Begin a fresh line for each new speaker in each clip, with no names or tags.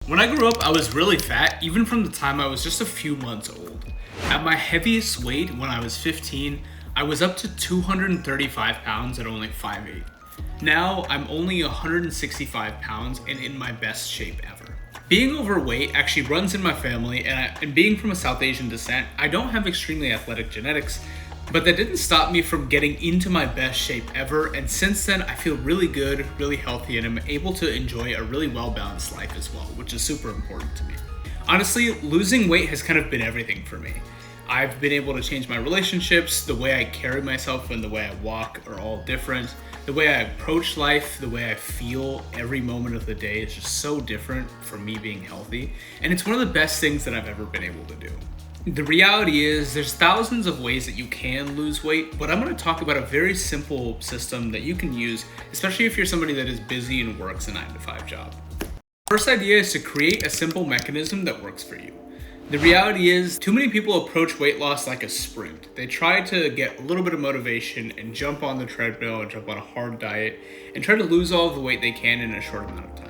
When I grew up, I was really fat, even from the time I was just a few months old. At my heaviest weight, when I was 15, I was up to 235 pounds at only 5'8". Now, I'm only 165 pounds and in my best shape ever. Being overweight actually runs in my family, and being from a South Asian descent, I don't have extremely athletic genetics, but that didn't stop me from getting into my best shape ever, and since then I feel really good, really healthy, and I'm able to enjoy a really well-balanced life as well, which is super important to me. Honestly, losing weight has kind of been everything for me. I've been able to change my relationships, the way I carry myself and the way I walk are all different. The way I approach life, the way I feel every moment of the day is just so different from me being healthy, and it's one of the best things that I've ever been able to do. The reality is there's thousands of ways that you can lose weight, but I'm going to talk about a very simple system that you can use, especially if you're somebody that is busy and works a 9-to-5 job. First idea is to create a simple mechanism that works for you. The reality is, too many people approach weight loss like a sprint. They try to get a little bit of motivation and jump on the treadmill and jump on a hard diet and try to lose all of the weight they can in a short amount of time.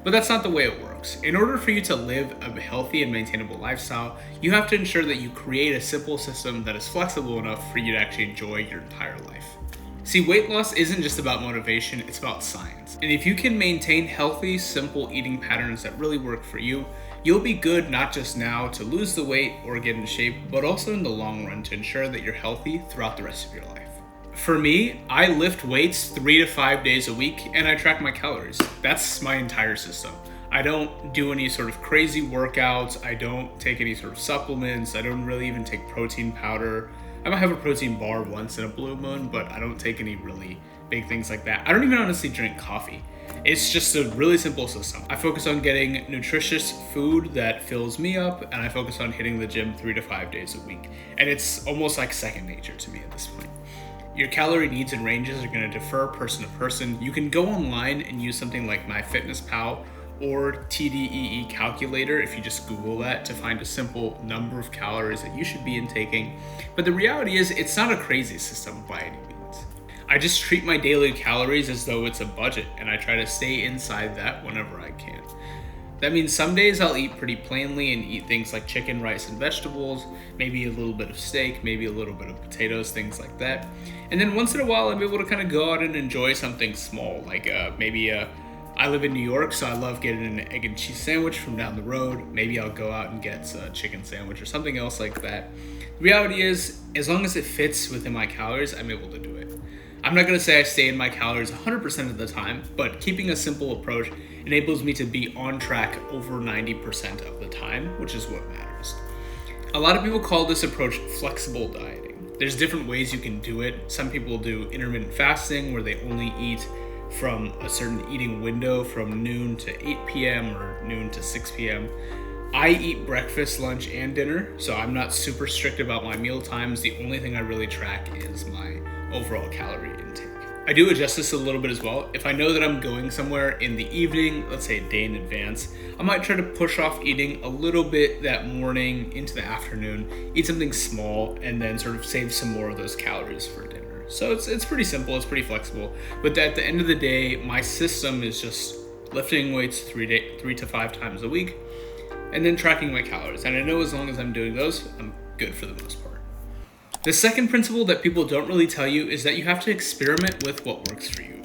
But that's not the way it works. In order for you to live a healthy and maintainable lifestyle, you have to ensure that you create a simple system that is flexible enough for you to actually enjoy your entire life. See, weight loss isn't just about motivation, it's about science. And if you can maintain healthy, simple eating patterns that really work for you, you'll be good not just now to lose the weight or get in shape, but also in the long run to ensure that you're healthy throughout the rest of your life. For me, I lift weights 3 to 5 days a week and I track my calories. That's my entire system. I don't do any sort of crazy workouts. I don't take any sort of supplements. I don't really even take protein powder. I might have a protein bar once in a blue moon, but I don't take any really big things like that. I don't even honestly drink coffee. It's just a really simple system. I focus on getting nutritious food that fills me up, and I focus on hitting the gym 3 to 5 days a week. And it's almost like second nature to me at this point. Your calorie needs and ranges are going to differ person to person. You can go online and use something like MyFitnessPal or TDEE calculator if you just Google that to find a simple number of calories that you should be intaking. But the reality is it's not a crazy system by any means. I just treat my daily calories as though it's a budget and I try to stay inside that whenever I can. That means some days I'll eat pretty plainly and eat things like chicken, rice, and vegetables, maybe a little bit of steak, maybe a little bit of potatoes, things like that. And then once in a while I'm able to kind of go out and enjoy something small, like I live in New York, so I love getting an egg and cheese sandwich from down the road. Maybe I'll go out and get a chicken sandwich or something else like that. The reality is, as long as it fits within my calories, I'm able to do it. I'm not going to say I stay in my calories 100% of the time, but keeping a simple approach enables me to be on track over 90% of the time, which is what matters. A lot of people call this approach flexible dieting. There's different ways you can do it. Some people do intermittent fasting, where they only eat from a certain eating window from noon to 8 p.m. or noon to 6 p.m. I eat breakfast, lunch, and dinner, so I'm not super strict about my meal times. The only thing I really track is my overall calorie intake. I do adjust this a little bit as well. If I know that I'm going somewhere in the evening, let's say a day in advance, I might try to push off eating a little bit that morning into the afternoon, eat something small, and then sort of save some more of those calories for dinner. So it's pretty simple, it's pretty flexible. But at the end of the day, my system is just lifting weights 3 to 5 times a week, and then tracking my calories. And I know as long as I'm doing those, I'm good for the most part. The second principle that people don't really tell you is that you have to experiment with what works for you.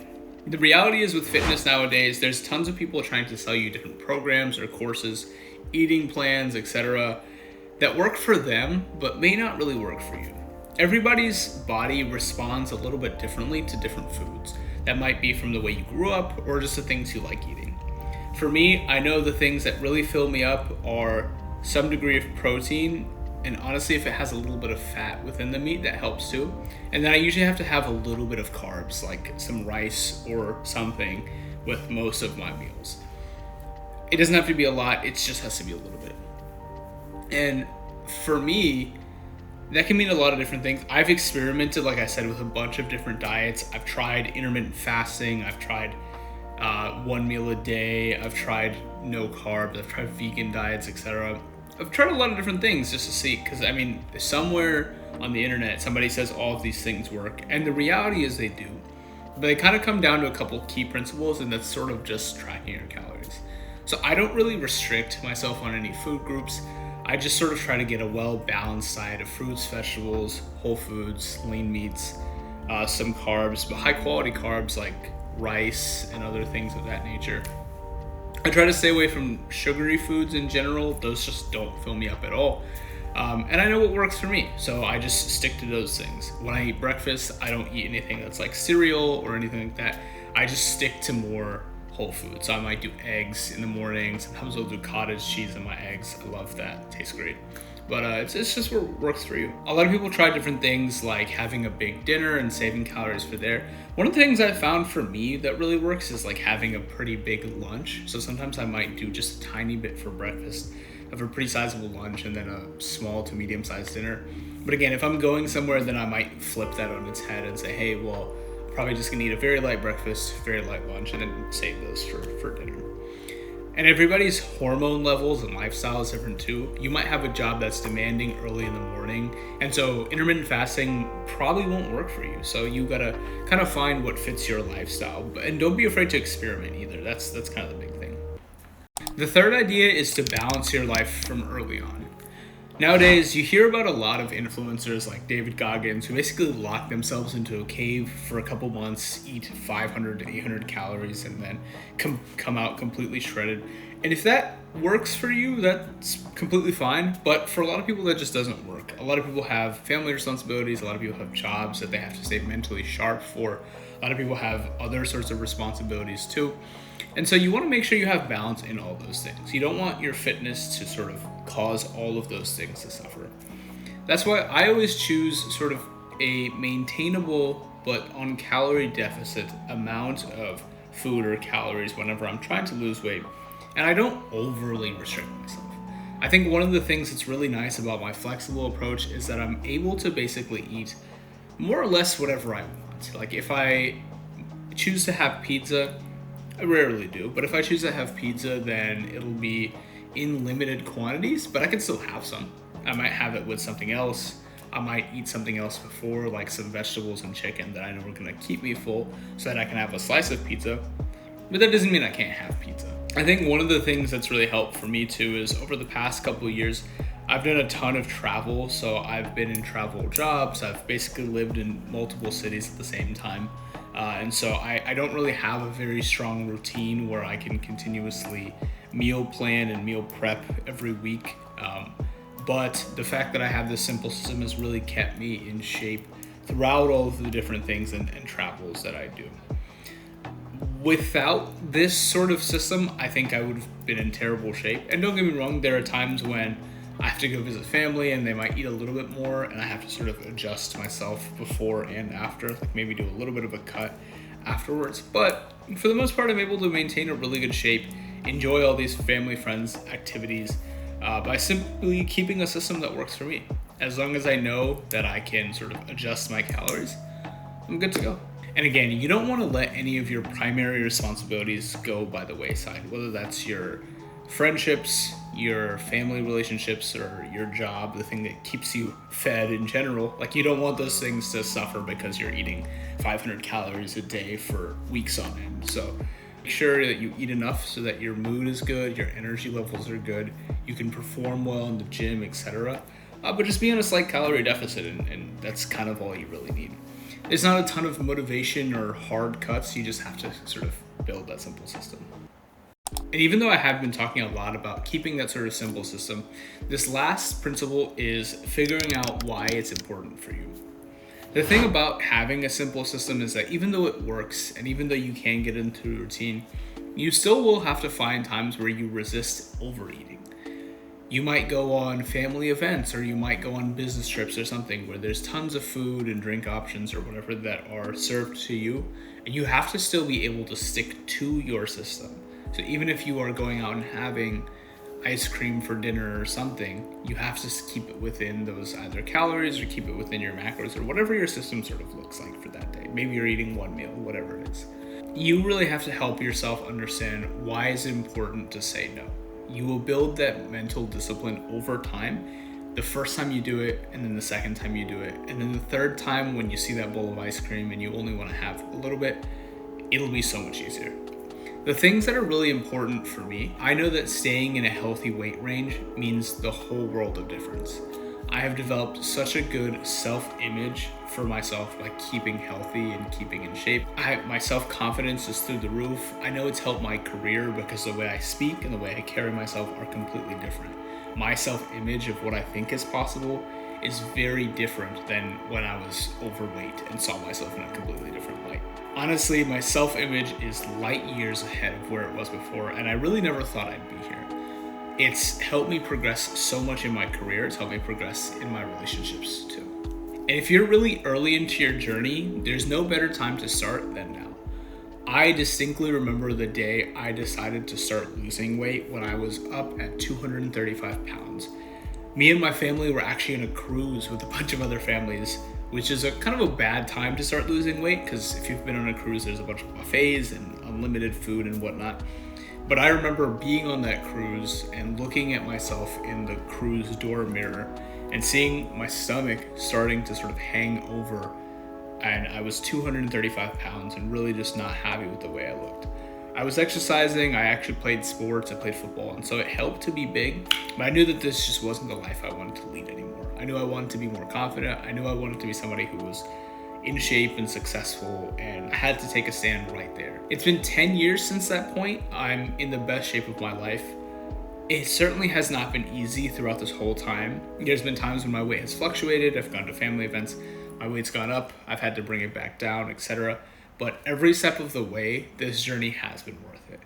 The reality is with fitness nowadays, there's tons of people trying to sell you different programs or courses, eating plans, etc. that work for them, but may not really work for you. Everybody's body responds a little bit differently to different foods. That might be from the way you grew up or just the things you like eating. For me, I know the things that really fill me up are some degree of protein, and honestly, if it has a little bit of fat within the meat, that helps too. And then I usually have to have a little bit of carbs, like some rice or something with most of my meals. It doesn't have to be a lot, it just has to be a little bit. And for me, that can mean a lot of different things. I've experimented, like I said, with a bunch of different diets. I've tried intermittent fasting, I've tried one meal a day, I've tried no carbs, I've tried vegan diets, etc. I've tried a lot of different things just to see, because I mean, somewhere on the internet, somebody says all of these things work, and the reality is they do. But they kind of come down to a couple key principles, and that's sort of just tracking your calories. So I don't really restrict myself on any food groups. I just sort of try to get a well-balanced diet of fruits, vegetables, whole foods, lean meats, some carbs, but high quality carbs like rice and other things of that nature. I try to stay away from sugary foods in general. Those just don't fill me up at all. And I know what works for me, so I just stick to those things. When I eat breakfast, I don't eat anything that's like cereal or anything like that. I just stick to more whole food. So I might do eggs in the morning. Sometimes I'll do cottage cheese in my eggs. I love that. It tastes great. But it's just what works for you. A lot of people try different things like having a big dinner and saving calories for there. One of the things I found for me that really works is like having a pretty big lunch. So sometimes I might do just a tiny bit for breakfast, have a pretty sizable lunch, and then a small to medium sized dinner. But again, if I'm going somewhere, then I might flip that on its head and say, hey, well, probably just gonna eat a very light breakfast, very light lunch, and then save those for dinner. And everybody's hormone levels and lifestyle is different too. You might have a job that's demanding early in the morning, and so intermittent fasting probably won't work for you. So you gotta kind of find what fits your lifestyle, and don't be afraid to experiment either. That's kind of the big thing. The third idea is to balance your life from early on. Nowadays, you hear about a lot of influencers like David Goggins who basically lock themselves into a cave for a couple months, eat 500 to 800 calories, and then come out completely shredded. And if that works for you, that's completely fine. But for a lot of people, that just doesn't work. A lot of people have family responsibilities. A lot of people have jobs that they have to stay mentally sharp for. A lot of people have other sorts of responsibilities too. And so you want to make sure you have balance in all those things. You don't want your fitness to sort of cause all of those things to suffer. That's why I always choose sort of a maintainable but on calorie deficit amount of food or calories whenever I'm trying to lose weight. And I don't overly restrict myself. I think one of the things that's really nice about my flexible approach is that I'm able to basically eat more or less whatever I want. Like if I choose to have pizza, I rarely do, but if I choose to have pizza, then it'll be in limited quantities, but I can still have some. I might have it with something else. I might eat something else before, like some vegetables and chicken that I know are gonna keep me full so that I can have a slice of pizza, but that doesn't mean I can't have pizza. I think one of the things that's really helped for me too is over the past couple of years, I've done a ton of travel. So I've been in travel jobs. I've basically lived in multiple cities at the same time. And so I don't really have a very strong routine where I can continuously meal plan and meal prep every week. But the fact that I have this simple system has really kept me in shape throughout all of the different things and travels that I do. Without this sort of system, I think I would have been in terrible shape. And don't get me wrong, there are times when I have to go visit family and they might eat a little bit more and I have to sort of adjust myself before and after, like maybe do a little bit of a cut afterwards. But for the most part, I'm able to maintain a really good shape, enjoy all these family, friends, activities by simply keeping a system that works for me. As long as I know that I can sort of adjust my calories, I'm good to go. And again, you don't want to let any of your primary responsibilities go by the wayside, whether that's your friendships, your family relationships, or your job, the thing that keeps you fed in general. Like, you don't want those things to suffer because you're eating 500 calories a day for weeks on end. So make sure that you eat enough so that your mood is good, your energy levels are good, you can perform well in the gym, etc. But just be on a slight calorie deficit, and that's kind of all you really need. There's not a ton of motivation or hard cuts. You just have to sort of build that simple system. And even though I have been talking a lot about keeping that sort of simple system, this last principle is figuring out why it's important for you. The thing about having a simple system is that even though it works and even though you can get into a routine, you still will have to find times where you resist overeating. You might go on family events or you might go on business trips or something where there's tons of food and drink options or whatever that are served to you, and you have to still be able to stick to your system. So even if you are going out and having ice cream for dinner or something, you have to keep it within those either calories or keep it within your macros or whatever your system sort of looks like for that day. Maybe you're eating one meal, whatever it is. You really have to help yourself understand why it's important to say no. You will build that mental discipline over time. The first time you do it, and then the second time you do it, and then the third time when you see that bowl of ice cream and you only want to have a little bit, it'll be so much easier. The things that are really important for me, I know that staying in a healthy weight range means the whole world of difference. I have developed such a good self-image for myself by keeping healthy and keeping in shape. My self-confidence is through the roof. I know it's helped my career because the way I speak and the way I carry myself are completely different. My self-image of what I think is possible is very different than when I was overweight and saw myself in a completely different light. Honestly, my self-image is light years ahead of where it was before, and I really never thought I'd be here. It's helped me progress so much in my career. It's helped me progress in my relationships too. And if you're really early into your journey, there's no better time to start than now. I distinctly remember the day I decided to start losing weight when I was up at 235 pounds. Me and my family were actually on a cruise with a bunch of other families, which is a kind of a bad time to start losing weight because if you've been on a cruise, there's a bunch of buffets and unlimited food and whatnot. But I remember being on that cruise and looking at myself in the cruise door mirror and seeing my stomach starting to sort of hang over. And I was 235 pounds and really just not happy with the way I looked. I was exercising, I actually played sports, I played football, and so it helped to be big, but I knew that this just wasn't the life I wanted to lead anymore. I knew I wanted to be more confident, I knew I wanted to be somebody who was in shape and successful, and I had to take a stand right there. It's been 10 years since that point. I'm in the best shape of my life. It certainly has not been easy throughout this whole time. There's been times when my weight has fluctuated, I've gone to family events, my weight's gone up, I've had to bring it back down, etc. But every step of the way, this journey has been worth it.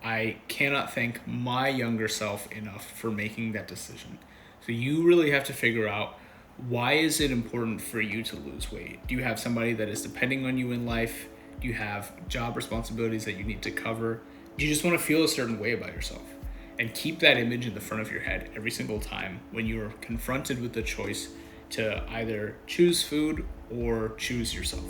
I cannot thank my younger self enough for making that decision. So you really have to figure out, why is it important for you to lose weight? Do you have somebody that is depending on you in life? Do you have job responsibilities that you need to cover? Do you just want to feel a certain way about yourself? And keep that image in the front of your head every single time when you are confronted with the choice to either choose food or choose yourself.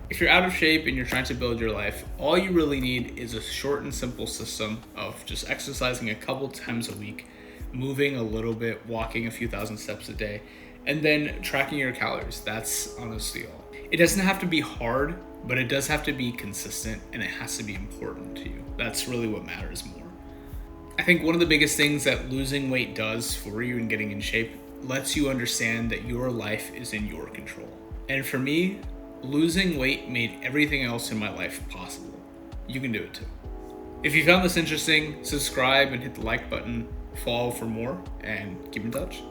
If you're out of shape and you're trying to build your life, all you really need is a short and simple system of just exercising a couple times a week, moving a little bit, walking a few thousand steps a day, and then tracking your calories. That's honestly all. It doesn't have to be hard, but it does have to be consistent and it has to be important to you. That's really what matters more. I think one of the biggest things that losing weight does for you and getting in shape lets you understand that your life is in your control. And for me, losing weight made everything else in my life possible. You can do it too. If you found this interesting, subscribe and hit the like button, follow for more, and keep in touch.